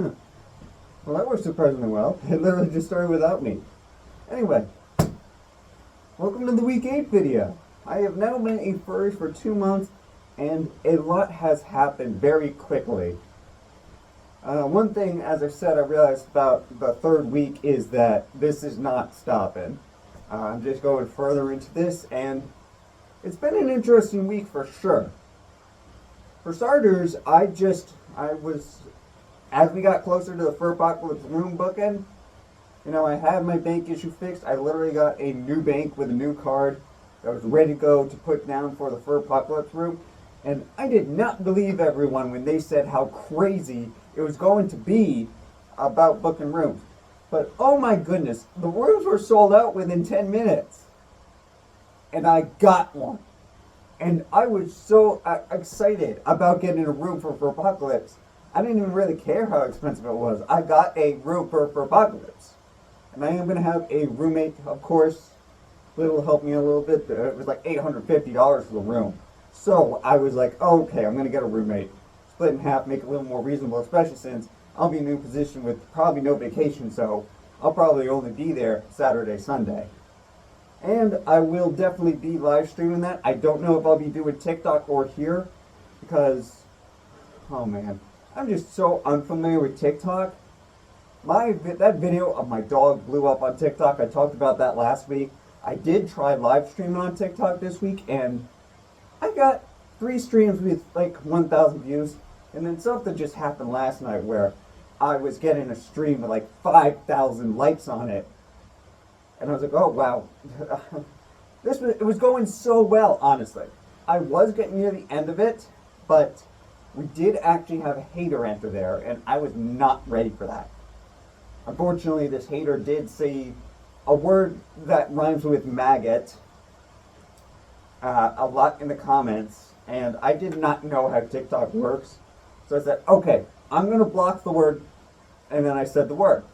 Well, that worked surprisingly well. It literally just started without me. Anyway, welcome to the week 8 video. I have now been a furry for 2 months, and a lot has happened very quickly. One thing, as I said, I realized about the third week is that this is not stopping. I'm just going further into this, and it's been an interesting week for sure. For starters, as we got closer to the Furpocalypse room booking, I had my bank issue fixed. I literally got a new bank with a new card that was ready to go to put down for the Furpocalypse room. And I did not believe everyone when they said how crazy it was going to be about booking rooms. But oh my goodness, the rooms were sold out within 10 minutes. And I got one. And I was so excited about getting a room for Apocalypse. I didn't even really care how expensive it was. I got a room for Apocalypse. And I am going to have a roommate, of course. It'll help me a little bit. It was like $850 for the room. So I was like, okay, I'm going to get a roommate. Split in half, make it a little more reasonable, especially since I'll be in a new position with probably no vacation, so I'll probably only be there Saturday, Sunday. And I will definitely be live streaming that. I don't know if I'll be doing TikTok or here because, oh man, I'm just so unfamiliar with TikTok. That video of my dog blew up on TikTok. I talked about that last week. I did try live streaming on TikTok this week, and I got 3 streams with like 1,000 views. And then something just happened last night where I was getting a stream with like 5,000 likes on it. And I was like, oh wow, it was going so well, honestly. I was getting near the end of it, but we did actually have a hater enter there, and I was not ready for that. Unfortunately, this hater did say a word that rhymes with maggot a lot in the comments, and I did not know how TikTok works. So I said, okay, I'm going to block the word, and then I said the word.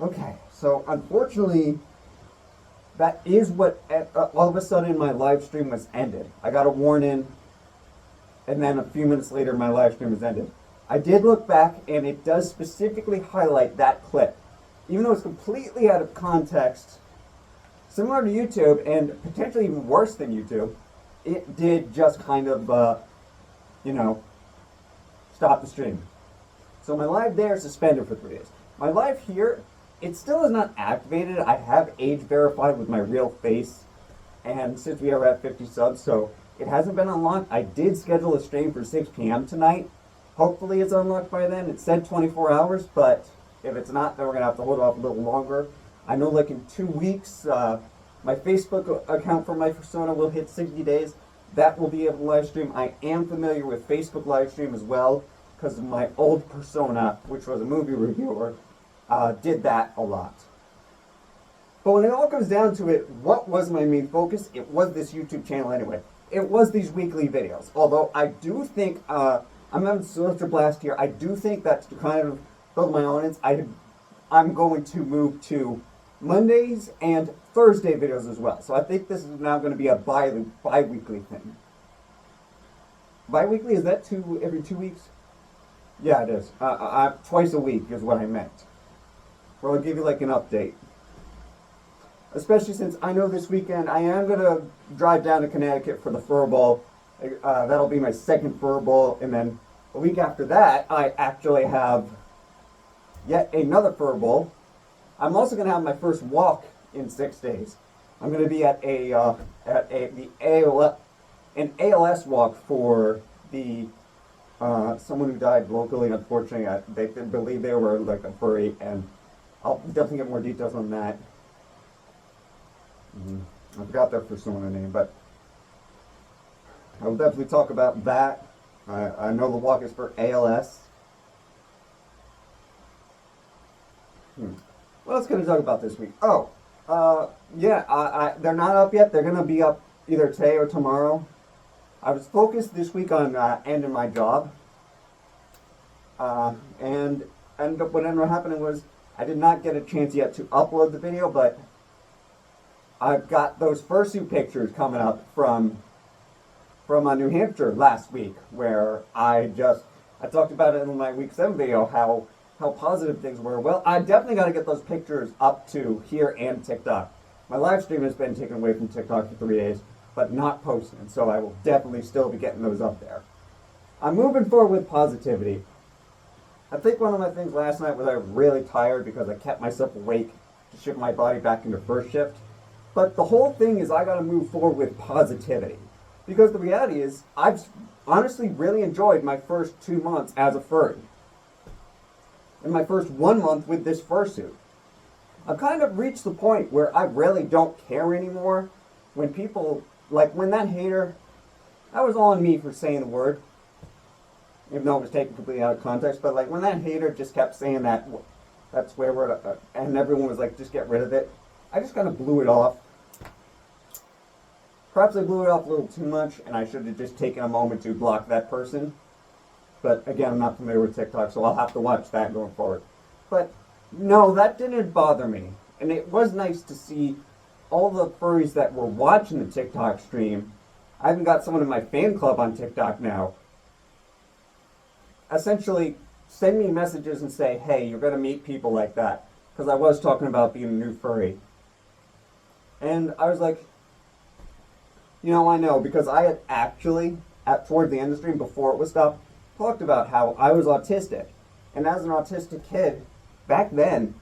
Okay, so unfortunately, that is what, all of a sudden my live stream was ended. I got a warning, and then a few minutes later my live stream was ended. I did look back, and it does specifically highlight that clip. Even though it's completely out of context, similar to YouTube, and potentially even worse than YouTube, it did just kind of, stop the stream. So my live there is suspended for 3 days. My live here, it still is not activated. I have age verified with my real face, and since we are at 50 subs, so it hasn't been unlocked. I did schedule a stream for 6 p.m. tonight. Hopefully it's unlocked by then. It said 24 hours, but if it's not, then we're going to have to hold off a little longer. I know like in 2 weeks, my Facebook account for my persona will hit 60 days. That will be able to live stream. I am familiar with Facebook live stream as well, because my old persona, which was a movie reviewer, did that a lot. But when it all comes down to it, what was my main focus? It was this YouTube channel anyway. It was these weekly videos. Although I do think, I'm having such a blast here, I do think that to kind of build my audience, I'm going to move to Mondays and Thursday videos as well. So I think this is now going to be a bi-weekly thing. Bi-weekly, is that every 2 weeks? Yeah, it is. Twice a week is what I meant. Where I'll give you like an update. Especially since I know this weekend I am going to drive down to Connecticut for the Fur Ball. That'll be my second Fur Ball. And then a week after that, I actually have yet another Fur Ball. I'm also going to have my first walk in 6 days. I'm going to be at an ALS walk for the someone who died locally. Unfortunately, they believe they were like a furry, and I'll definitely get more details on that. I forgot their persona name, but I will definitely talk about that. I know the walk is for ALS. What else can I talk about this week? Oh, they're not up yet. They're going to be up either today or tomorrow. I was focused this week on ending my job. And what ended up happening was I did not get a chance yet to upload the video, but I've got those fursuit pictures coming up from New Hampshire last week, where I just I talked about it in my week 7 video, how positive things were. Well, I definitely got to get those pictures up to here and TikTok. My live stream has been taken away from TikTok for 3 days, but not posted, so I will definitely still be getting those up there. I'm moving forward with positivity. I think one of my things last night was I was really tired because I kept myself awake to shift my body back into first shift. But the whole thing is I got to move forward with positivity. Because the reality is I've honestly really enjoyed my first 2 months as a furry. And my first 1 month with this fursuit. I've kind of reached the point where I really don't care anymore when people, like when that hater, that was all on me for saying the word, even though it was taken completely out of context, but like when that hater just kept saying that, that's swear word, and everyone was like, just get rid of it, I just kind of blew it off. Perhaps I blew it off a little too much, and I should have just taken a moment to block that person. But again, I'm not familiar with TikTok, so I'll have to watch that going forward. But no, that didn't bother me. And it was nice to see all the furries that were watching the TikTok stream. I even got someone in my fan club on TikTok now. Essentially, send me messages and say, hey, you're going to meet people like that. Because I was talking about being a new furry. And I was like, you know, I know, because I had actually, toward the end of the stream, before it was stopped, talked about how I was autistic. And as an autistic kid, back then,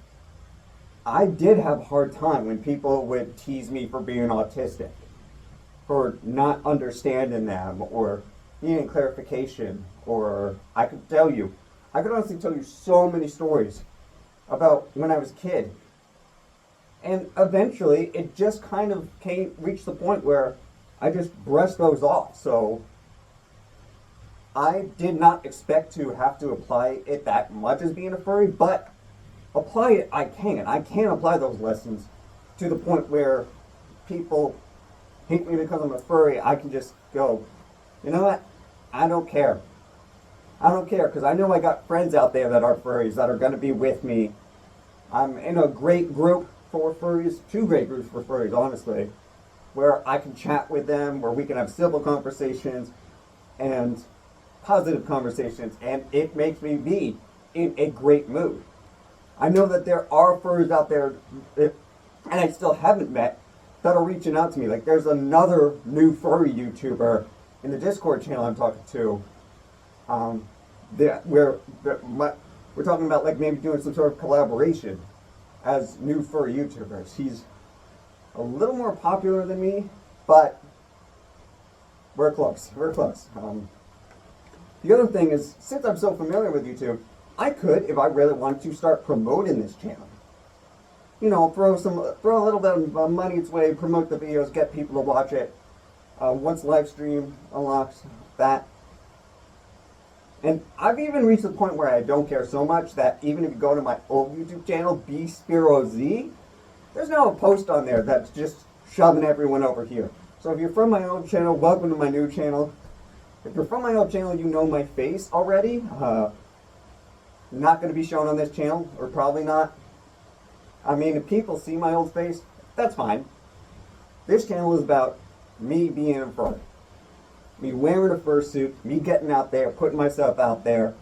I did have a hard time when people would tease me for being autistic, for not understanding them, or needing clarification, or I could honestly tell you so many stories about when I was a kid. And eventually, it just kind of reached the point where I just brushed those off. So I did not expect to have to apply it that much as being a furry, but apply it I can. I can apply those lessons to the point where people hate me because I'm a furry. I can just go, you know what? I don't care. I don't care, because I know I got friends out there that are furries that are going to be with me. I'm in a great group for furries, 2 great groups for furries, honestly, where I can chat with them, where we can have civil conversations and positive conversations, and it makes me be in a great mood. I know that there are furries out there, and I still haven't met, that are reaching out to me. Like, there's another new furry YouTuber in the Discord channel I'm talking to, we're talking about like maybe doing some sort of collaboration as new furry YouTubers. He's a little more popular than me, but we're close. We're close. The other thing is, since I'm so familiar with YouTube, I could, if I really wanted to, start promoting this channel. You know, throw a little bit of money its way, promote the videos, get people to watch it. Once live stream unlocks that. And I've even reached the point where I don't care so much that even if you go to my old YouTube channel, BSpiroZ, there's now a post on there that's just shoving everyone over here. So if you're from my old channel, welcome to my new channel. If you're from my old channel, you know my face already. Not going to be shown on this channel, or probably not. I mean, if people see my old face, that's fine. This channel is about me being a furry. Me wearing a fursuit, me getting out there, putting myself out there.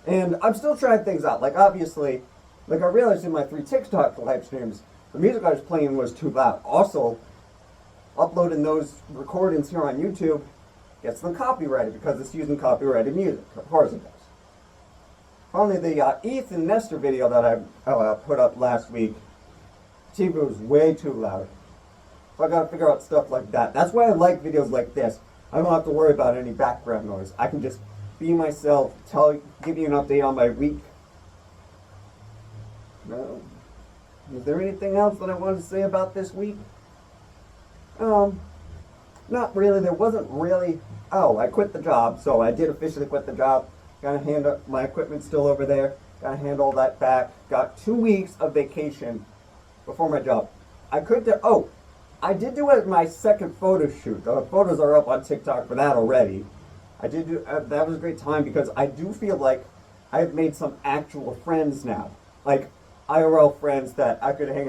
And I'm still trying things out. Like, obviously, like I realized in my 3 TikTok live streams, the music I was playing was too loud. Also, uploading those recordings here on YouTube gets them copyrighted because it's using copyrighted music. Of course it does. Only the Ethan Nestor video that I put up last week, TV was way too loud. So I gotta figure out stuff like that. That's why I like videos like this. I don't have to worry about any background noise. I can just be myself, give you an update on my week. No. Is there anything else that I wanted to say about this week? Not really. There wasn't really. Oh, I quit the job, so I did officially quit the job. Gotta hand up my equipment still over there. Gotta hand all that back. Got 2 weeks of vacation before my job. I did do my second photo shoot. The photos are up on TikTok for that already. I did do that was a great time because I do feel like I have made some actual friends now, like IRL friends that I can hang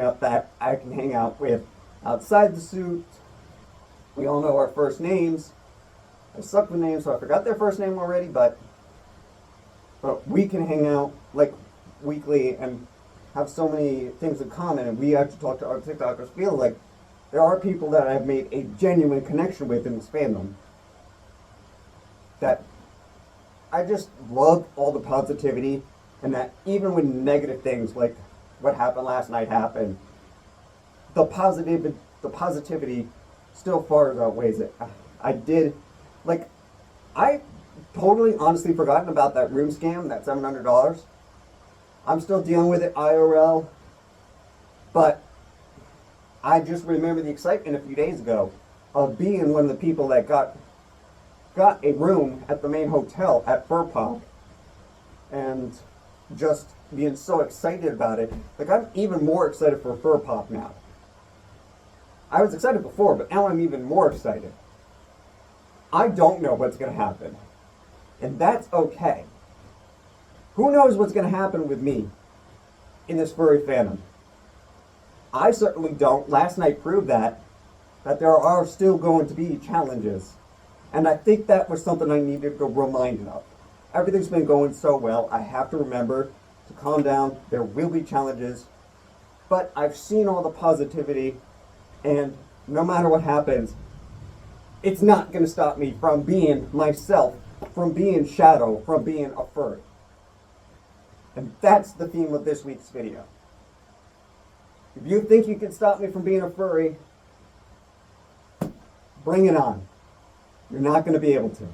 out with outside the suit. We all know our first names. I suck with names, so I forgot their first name already, but but we can hang out like weekly and have so many things in common, and we actually talk to our TikTokers. Feel like there are people that I've made a genuine connection with in this fandom. That I just love all the positivity, and that even when negative things like what happened last night happened, the positivity still far outweighs it. I totally honestly forgotten about that room scam, that $700. I'm still dealing with it IRL, but I just remember the excitement a few days ago of being one of the people that got a room at the main hotel at Fur Pop, and just being so excited about it. Like, I'm even more excited for Fur Pop now. I was excited before, but now I'm even more excited. I don't know what's going to happen, and that's okay. Who knows what's going to happen with me in this furry fandom? I certainly don't. Last night proved that there are still going to be challenges. And I think that was something I needed to be reminded of. Everything's been going so well, I have to remember to calm down. There will be challenges, but I've seen all the positivity, and no matter what happens, it's not going to stop me from being myself, from being Shadow, from being a furry. And that's the theme of this week's video. If you think you can stop me from being a furry, bring it on. You're not going to be able to.